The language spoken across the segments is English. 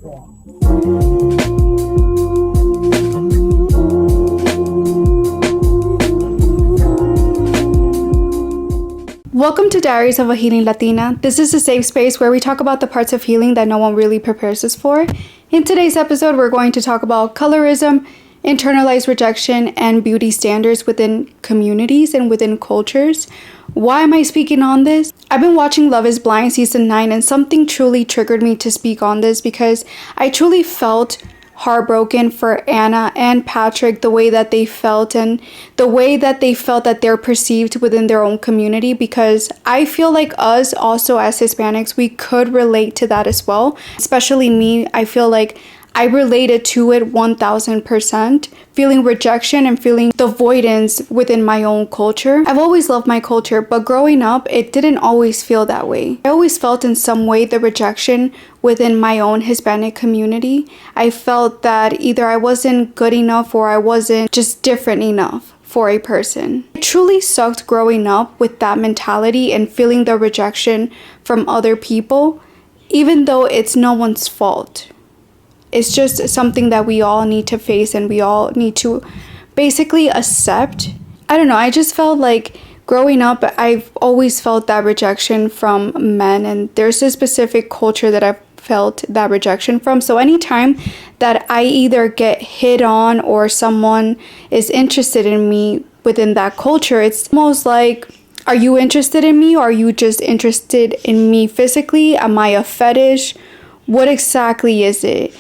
Welcome to Diaries of a Healing Latina. This is a safe space where we talk about the parts of healing that no one really prepares us for. In today's episode, we're going to talk about colorism, internalized rejection, and beauty standards within communities and within cultures. Why am I speaking on this? I've been watching Love is Blind season 9 and something truly triggered me to speak on this because I truly felt heartbroken for Anna and Patrick, the way that they felt and the way that they felt that they're perceived within their own community, because I feel like us also as Hispanics, we could relate to that as well. Especially me, I feel like I related to it 1000%, feeling rejection and feeling the avoidance within my own culture. I've always loved my culture, but growing up, it didn't always feel that way. I always felt in some way the rejection within my own Hispanic community. I felt that either I wasn't good enough or I wasn't just different enough for a person. It truly sucked growing up with that mentality and feeling the rejection from other people, even though it's no one's fault. It's just something that we all need to face and we all need to basically accept. I don't know, I just felt like growing up, I've always felt that rejection from men, and there's a specific culture that I've felt that rejection from. So anytime that I either get hit on or someone is interested in me within that culture, it's almost like, are you interested in me, or are you just interested in me physically? Am I a fetish? What exactly is it?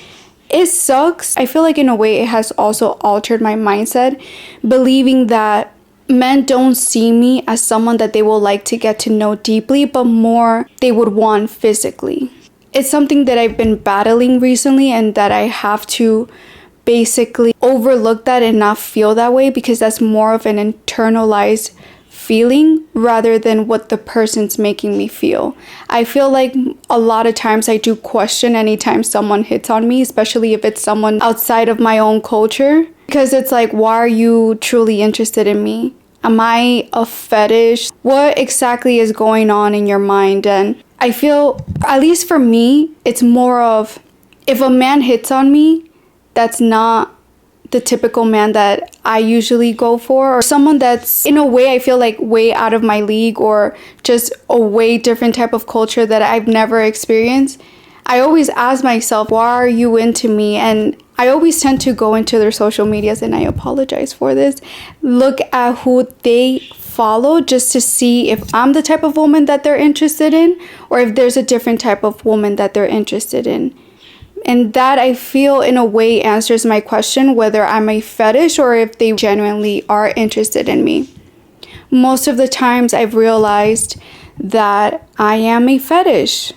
It sucks. I feel like in a way it has also altered my mindset, believing that men don't see me as someone that they will like to get to know deeply, but more they would want physically. It's something that I've been battling recently and that I have to basically overlook that and not feel that way, because that's more of an internalized feeling rather than what the person's making me feel. I feel like a lot of times I do question anytime someone hits on me, especially if it's someone outside of my own culture, because it's like, why are you truly interested in me? Am I a fetish? What exactly is going on in your mind? And I feel, at least for me, it's more of, if a man hits on me, that's not the typical man that I usually go for, or someone that's in a way I feel like way out of my league, or just a way different type of culture that I've never experienced. I always ask myself, why are you into me? And I always tend to go into their social medias, and I apologize for this, look at who they follow just to see if I'm the type of woman that they're interested in, or if there's a different type of woman that they're interested in. And that, I feel, in a way answers my question whether I'm a fetish or if they genuinely are interested in me. Most of the times I've realized that I am a fetish.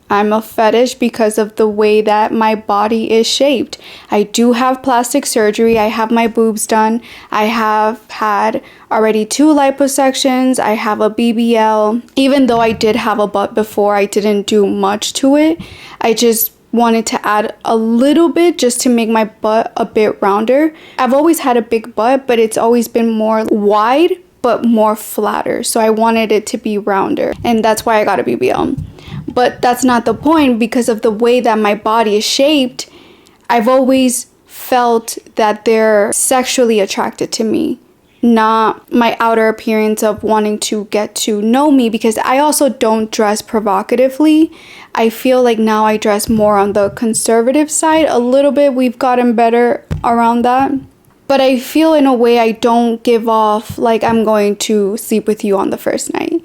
I'm a fetish because of the way that my body is shaped. I do have plastic surgery. I have my boobs done. I have had already 2 liposuctions. I have a BBL. Even though I did have a butt before, I didn't do much to it. I just wanted to add a little bit just to make my butt a bit rounder. I've always had a big butt, but it's always been more wide but more flatter. So I wanted it to be rounder, and that's why I got a BBL. But that's not the point, because of the way that my body is shaped. I've always felt that they're sexually attracted to me, not my outer appearance of wanting to get to know me, because I also don't dress provocatively. I feel like now I dress more on the conservative side a little bit. We've gotten better around that. But I feel in a way I don't give off like I'm going to sleep with you on the first night.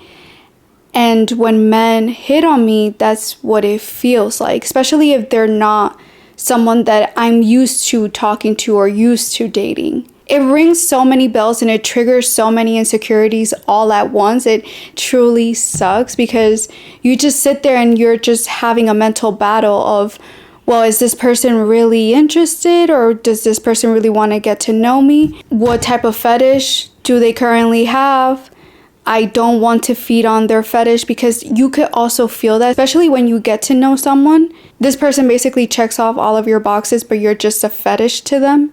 And when men hit on me, that's what it feels like, especially if they're not someone that I'm used to talking to or used to dating. It rings so many bells and it triggers so many insecurities all at once. It truly sucks, because you just sit there and you're just having a mental battle of, well, is this person really interested, or does this person really want to get to know me? What type of fetish do they currently have? I don't want to feed on their fetish, because you could also feel that, especially when you get to know someone. This person basically checks off all of your boxes, but you're just a fetish to them.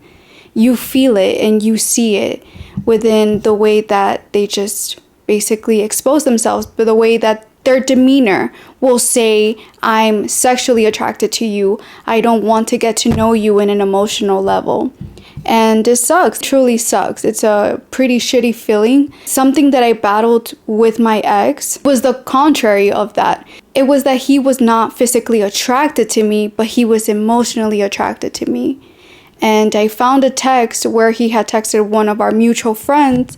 You feel it and you see it within the way that they just basically expose themselves, but the way that their demeanor will say, I'm sexually attracted to you. I don't want to get to know you in an emotional level. And it sucks, truly sucks. It's a pretty shitty feeling. Something that I battled with my ex was the contrary of that. It was that he was not physically attracted to me, but he was emotionally attracted to me. And I found a text where he had texted one of our mutual friends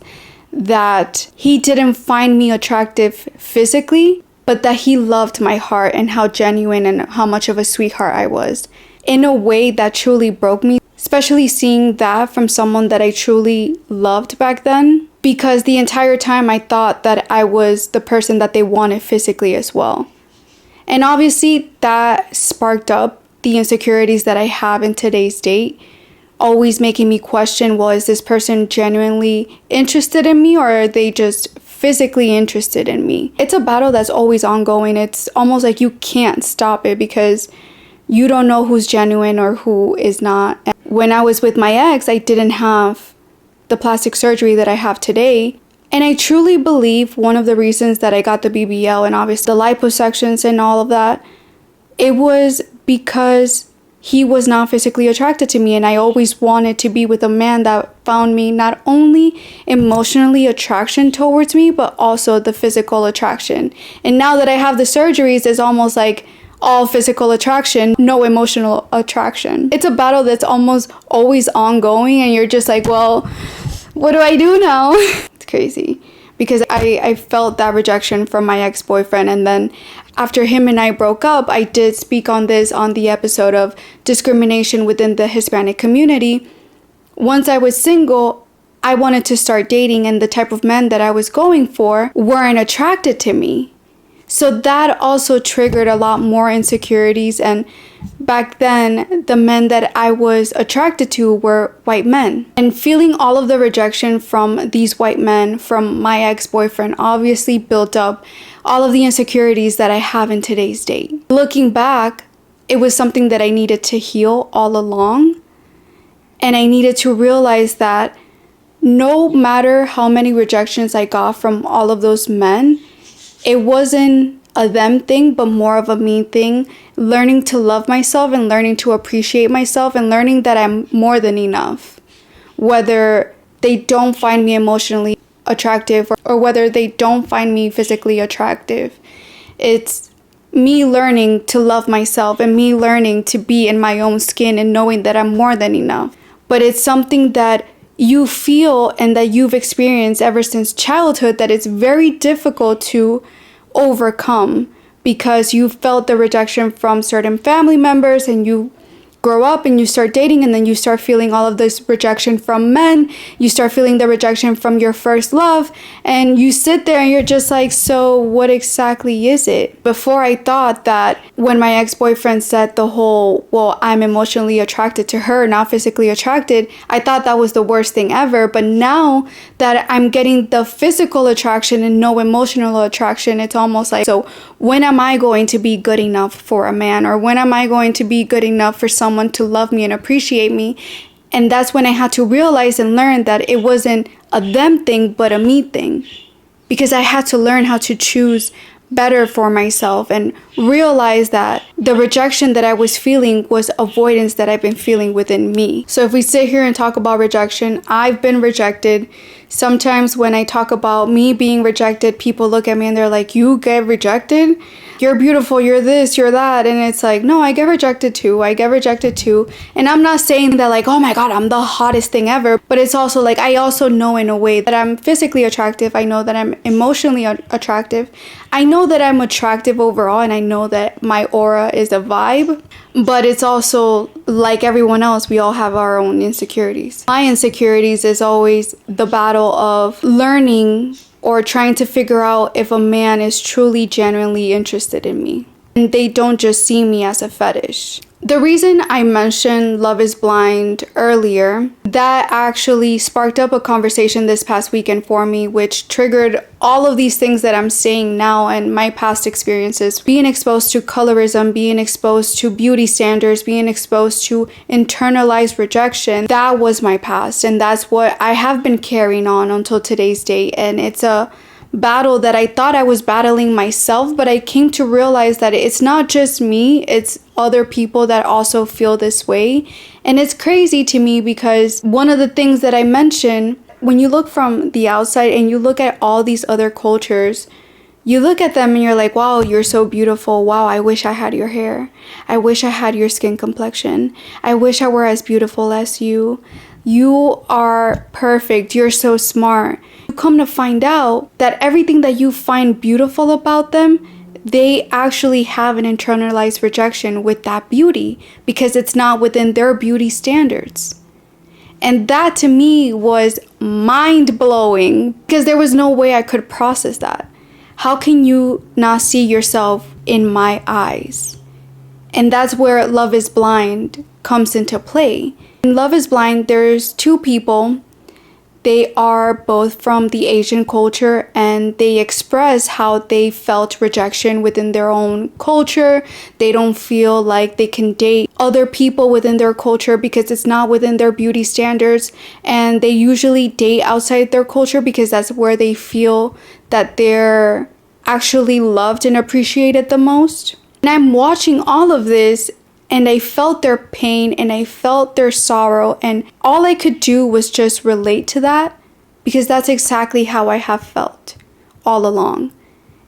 that he didn't find me attractive physically, but that he loved my heart and how genuine and how much of a sweetheart I was. In a way that truly broke me, especially seeing that from someone that I truly loved back then, because the entire time I thought that I was the person that they wanted physically as well. And obviously that sparked up the insecurities that I have in today's date, always making me question, well, is this person genuinely interested in me, or are they just physically interested in me? It's a battle that's always ongoing. It's almost like you can't stop it because you don't know who's genuine or who is not. When I was with my ex, I didn't have the plastic surgery that I have today. And I truly believe one of the reasons that I got the BBL and obviously the liposuctions and all of that, it was because he was not physically attracted to me, and I always wanted to be with a man that found me not only emotionally attraction towards me, but also the physical attraction. And now that I have the surgeries, it's almost like all physical attraction, no emotional attraction. It's a battle that's almost always ongoing, and you're just like, well, what do I do now? It's crazy. Because I felt that rejection from my ex-boyfriend, and then after him and I broke up, I did speak on this on the episode of discrimination within the Hispanic community. Once I was single, I wanted to start dating, and the type of men that I was going for weren't attracted to me. So that also triggered a lot more insecurities, and back then, the men that I was attracted to were white men. And feeling all of the rejection from these white men, from my ex-boyfriend, obviously built up all of the insecurities that I have in today's date. Looking back, it was something that I needed to heal all along. And I needed to realize that no matter how many rejections I got from all of those men, it wasn't a them thing, but more of a me thing. Learning to love myself and learning to appreciate myself and learning that I'm more than enough. Whether they don't find me emotionally attractive or whether they don't find me physically attractive. It's me learning to love myself and me learning to be in my own skin and knowing that I'm more than enough. But it's something that you feel and that you've experienced ever since childhood that it's very difficult to overcome because you felt the rejection from certain family members, and you grow up and you start dating, and then you start feeling all of this rejection from men. You start feeling the rejection from your first love, and you sit there and you're just like, so what exactly is it? Before, I thought that when my ex-boyfriend said the whole, well, I'm emotionally attracted to her, not physically attracted, I thought that was the worst thing ever. But now that I'm getting the physical attraction and no emotional attraction, it's almost like, so when am I going to be good enough for a man? Or when am I going to be good enough for someone to love me and appreciate me? And that's when I had to realize and learn that it wasn't a them thing, but a me thing. Because I had to learn how to choose better for myself and realize that the rejection that I was feeling was avoidance that I've been feeling within me. So if we sit here and talk about rejection, I've been rejected. Sometimes when I talk about me being rejected, people look at me and they're like, you get rejected? You're beautiful, you're this, you're that. And it's like, no, I get rejected too. I get rejected too. And I'm not saying that like, oh my God, I'm the hottest thing ever. But it's also like, I also know in a way that I'm physically attractive. I know that I'm emotionally attractive. I know that I'm attractive overall, and I know that my aura is a vibe. But it's also like everyone else, we all have our own insecurities. My insecurities is always the battle of learning or trying to figure out if a man is truly, genuinely interested in me. And they don't just see me as a fetish. The reason I mentioned Love is Blind earlier, that actually sparked up a conversation this past weekend for me, which triggered all of these things that I'm saying now and my past experiences. Being exposed to colorism, being exposed to beauty standards, being exposed to internalized rejection, that was my past. And that's what I have been carrying on until today's date. And it's a battle that I thought I was battling myself, but I came to realize that it's not just me, it's other people that also feel this way. And it's crazy to me because one of the things that I mentioned, when you look from the outside and you look at all these other cultures, you look at them and you're like, wow, you're so beautiful. Wow, I wish I had your hair. I wish I had your skin complexion. I wish I were as beautiful as you. You are perfect. You're so smart. You come to find out that everything that you find beautiful about them, they actually have an internalized rejection with that beauty because it's not within their beauty standards. And that to me was mind-blowing because there was no way I could process that. How can you not see yourself in my eyes? And that's where Love is Blind comes into play. In Love is Blind, there's two people. They are both from the Asian culture and they express how they felt rejection within their own culture. They don't feel like they can date other people within their culture because it's not within their beauty standards. And they usually date outside their culture because that's where they feel that they're actually loved and appreciated the most. And I'm watching all of this and I felt their pain and I felt their sorrow, and all I could do was just relate to that because that's exactly how I have felt all along.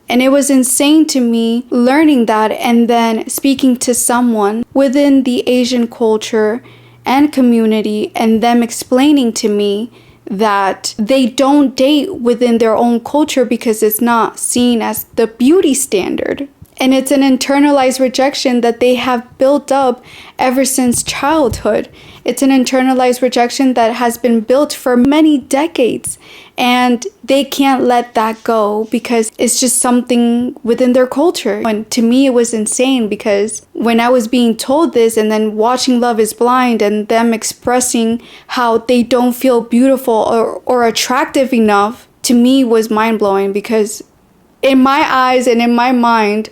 And it was insane to me learning that and then speaking to someone within the Asian culture and community and them explaining to me that they don't date within their own culture because it's not seen as the beauty standard. And it's an internalized rejection that they have built up ever since childhood. It's an internalized rejection that has been built for many decades. And they can't let that go because it's just something within their culture. And to me, it was insane because when I was being told this and then watching Love is Blind and them expressing how they don't feel beautiful or attractive enough, to me was mind-blowing because in my eyes and in my mind,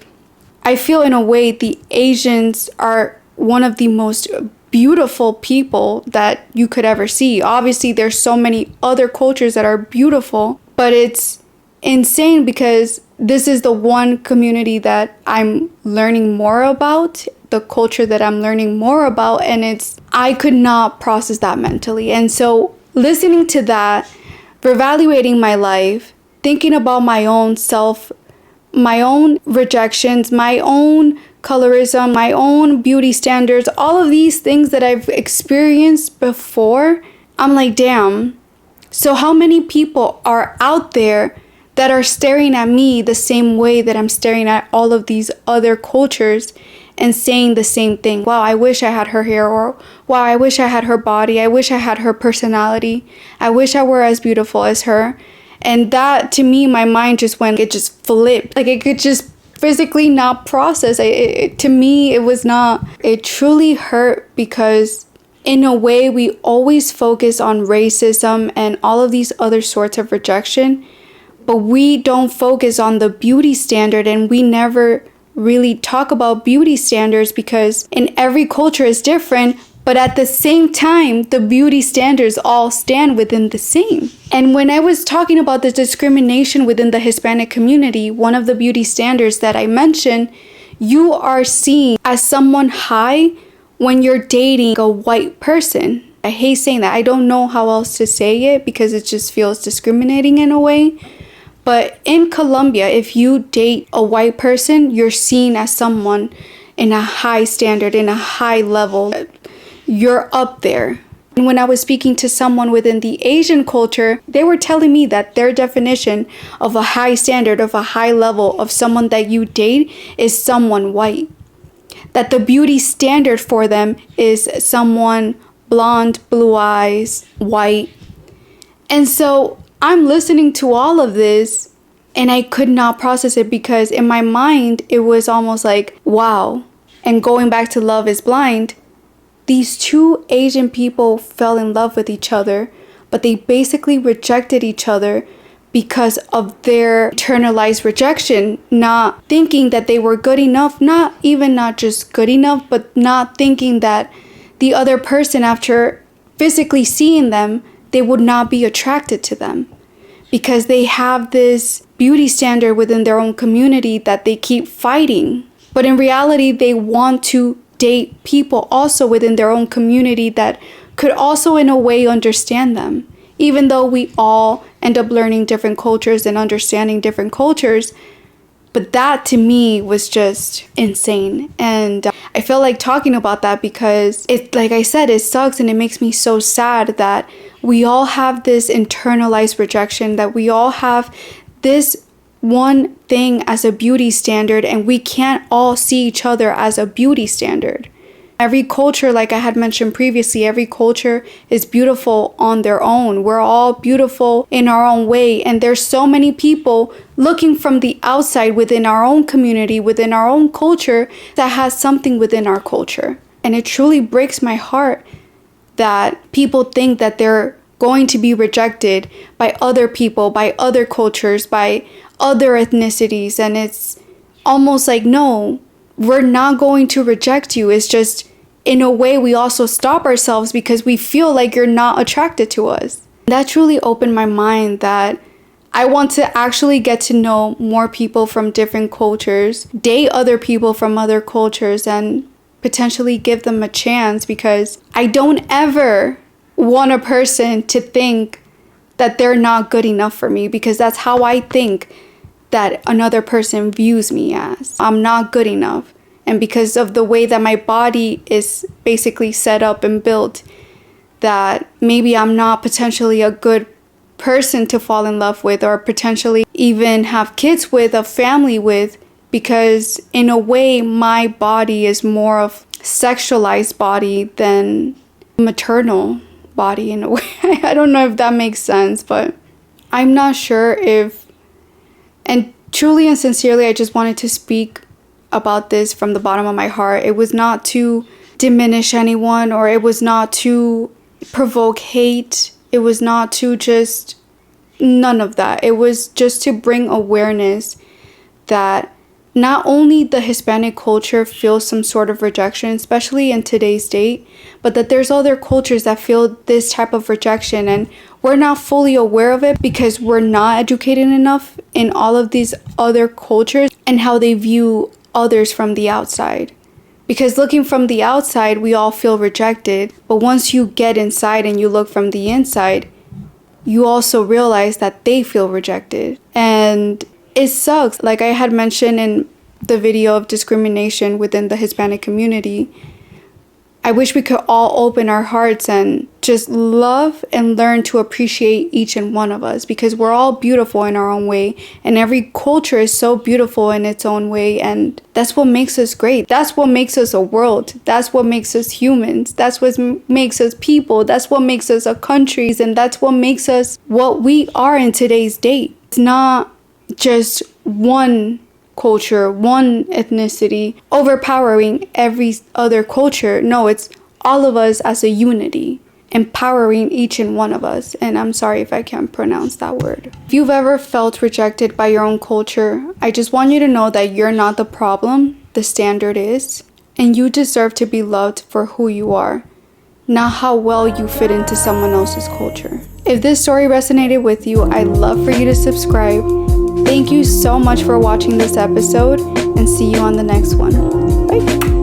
I feel in a way the Asians are one of the most beautiful people that you could ever see. Obviously, there's so many other cultures that are beautiful, but it's insane because this is the one community that I'm learning more about, the culture that I'm learning more about, and I could not process that mentally. And so listening to that, reevaluating my life, thinking about my own self, my own rejections, my own colorism, my own beauty standards, all of these things that I've experienced before, I'm like, damn. So how many people are out there that are staring at me the same way that I'm staring at all of these other cultures and saying the same thing? Wow, I wish I had her hair, or wow, I wish I had her body. I wish I had her personality. I wish I were as beautiful as her. And that, to me, my mind just went, it just flipped. Like, it could just physically not process. To me, it was not, it truly hurt because in a way, we always focus on racism and all of these other sorts of rejection, but we don't focus on the beauty standard, and we never really talk about beauty standards because in every culture is different. But at the same time, the beauty standards all stand within the same. And when I was talking about the discrimination within the Hispanic community, one of the beauty standards that I mentioned, you are seen as someone high when you're dating a white person. I hate saying that. I don't know how else to say it because it just feels discriminating in a way. But in Colombia, if you date a white person, you're seen as someone in a high standard, in a high level. You're up there. And when I was speaking to someone within the Asian culture, they were telling me that their definition of a high standard, of a high level of someone that you date is someone white. That the beauty standard for them is someone blonde, blue eyes, white. And so I'm listening to all of this and I could not process it because in my mind, it was almost like, wow. And going back to Love is Blind, these two Asian people fell in love with each other, but they basically rejected each other because of their internalized rejection, not thinking that they were good enough, not just good enough, but not thinking that the other person, after physically seeing them, they would not be attracted to them because they have this beauty standard within their own community that they keep fighting. But in reality, they want to date people also within their own community that could also in a way understand them. Even though we all end up learning different cultures and understanding different cultures. But that to me was just insane. And I feel like talking about that because it, like I said, it sucks and it makes me so sad that we all have this internalized rejection, that we all have this one thing as a beauty standard and we can't all see each other as a beauty standard. Every culture, like I had mentioned previously, every culture is beautiful on their own. We're all beautiful in our own way. And there's so many people looking from the outside within our own community, within our own culture, that has something within our culture. And it truly breaks my heart that people think that they're going to be rejected by other people, by other cultures, by other ethnicities. And it's almost like, no, we're not going to reject you. It's just, in a way, we also stop ourselves because we feel like you're not attracted to us. That truly opened my mind that I want to actually get to know more people from different cultures, date other people from other cultures, and potentially give them a chance, because I don't ever want a person to think that they're not good enough for me, because that's how I think that another person views me as. I'm not good enough. And because of the way that my body is basically set up and built, that maybe I'm not potentially a good person to fall in love with, or potentially even have kids with, a family with, because in a way my body is more of sexualized body than maternal body in a way. I don't know if that makes sense, but I'm not sure if, and truly and sincerely, I just wanted to speak about this from the bottom of my heart. It was not to diminish anyone, or it was not to provoke hate. It was not to just, none of that. It was just to bring awareness that not only the Hispanic culture feels some sort of rejection, especially in today's date, but that there's other cultures that feel this type of rejection, and we're not fully aware of it because we're not educated enough in all of these other cultures and how they view others from the outside. Because looking from the outside, we all feel rejected, but once you get inside and you look from the inside, you also realize that they feel rejected. And it sucks. Like I had mentioned in the video of discrimination within the Hispanic community, I wish we could all open our hearts and just love and learn to appreciate each and one of us, because we're all beautiful in our own way, and every culture is so beautiful in its own way, and that's what makes us great. That's what makes us a world. That's what makes us humans. That's what makes us people. That's what makes us a country, and that's what makes us what we are in today's date. It's not just one culture, one ethnicity overpowering every other culture. No, it's all of us as a unity, empowering each and one of us. And I'm sorry if I can't pronounce that word. If you've ever felt rejected by your own culture, I just want you to know that you're not the problem. The standard is, and you deserve to be loved for who you are, not how well you fit into someone else's culture. If this story resonated with you, I'd love for you to subscribe. Thank you so much for watching this episode, and see you on the next one. Bye.